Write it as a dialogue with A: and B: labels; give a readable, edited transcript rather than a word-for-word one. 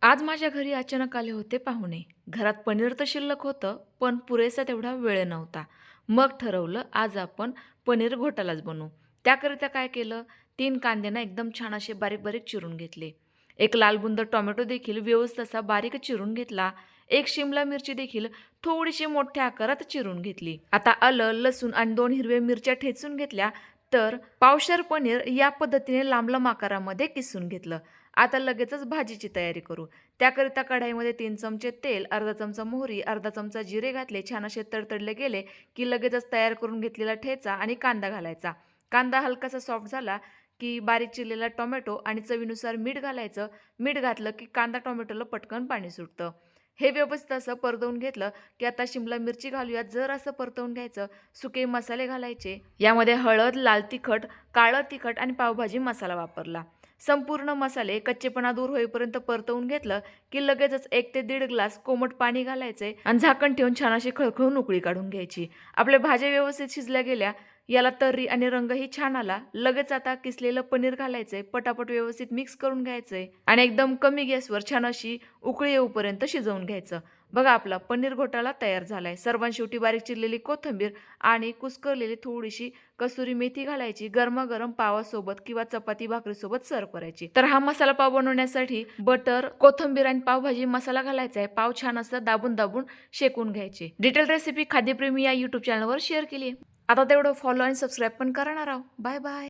A: आज माझ्या घरी अचानक आले होते पाहुणे. घरात पनीर तर शिल्लक होतं, पण पुरेसा तेवढा वेळ नव्हता. मग ठरवलं आज आपण पनीर घोटालाच बनवू. त्याकरिता काय केलं, 3 कांदे ना एकदम छान असे बारीक-बारीक चिरून घेतले. एक लालबुंद टोमॅटो देखील व्यवस्थित असा बारीक चिरून घेतला. एक शिमला मिरची देखील थोडीशी मोठ्या आकारात चिरून घेतली. आता आलं, लसूण आणि 2 हिरव्या मिरच्या ठेचून घेतल्या. तर पावशेर पनीर या पद्धतीने लांब-लांब आकारामध्ये किसून घेतलं. आता लगेचच भाजीची तयारी करू. त्याकरिता कढाईमध्ये 3 चमचे तेल, अर्धा चमचा मोहरी, अर्धा चमचा जिरे घातले. छान असे तडतडले गेले, की लगेचच तयार करून घेतलेला ठेचा आणि कांदा घालायचा. कांदा हलकासा सॉफ्ट झाला, की बारीक चिरलेला टोमॅटो आणि चवीनुसार मीठ घालायचं. मीठ घातलं, की कांदा टोमॅटोला पटकन पाणी सुटतं. हे व्यवस्थित असं परतवून घेतलं, की आता शिमला मिरची घालूयात. जरासं परतवून घ्यायचं. सुके मसाले घालायचे. यामध्ये हळद, लाल तिखट, काळं तिखट आणि पावभाजी मसाला वापरला. संपूर्ण मसाले कच्चेपणा दूर होईपर्यंत परतवून घेतलं, की लगेचच 1 ते 1.5 ग्लास कोमट पाणी घालायचे आणि झाकण ठेवून छान अशी खळखळून उकळी काढून घ्यायची. आपल्या भाज्या व्यवस्थित शिजल्या गेल्या, याला तर्री आणि रंगही छान आला. लगेच आता किसलेलं पनीर घालायचंय. पटापट व्यवस्थित मिक्स करून घ्यायचंय आणि एकदम कमी गॅसवर छान अशी उकळी येऊपर्यंत शिजवून घ्यायचं. बघा आपला पनीर घोटाळा तयार झालाय. सर्वात शेवटी बारीक चिरलेली कोथिंबीर आणि कुस्करलेली थोडीशी कसुरी मेथी घालायची. गरमागरम पावासोबत किंवा चपाती भाकरीसोबत सर्व्ह करायची. तर हा मसाला पाव बनवण्यासाठी बटर, कोथिंबीर आणि पावभाजी मसाला घालायचा आहे. पाव छान असं दाबून शेकून घ्यायचे. डिटेल रेसिपी खाद्यप्रेमी या YouTube चॅनलवर शेअर केली आहे. आता तेवढं फॉलो आणि सबस्क्राईब पण करा ना राव. Bye bye.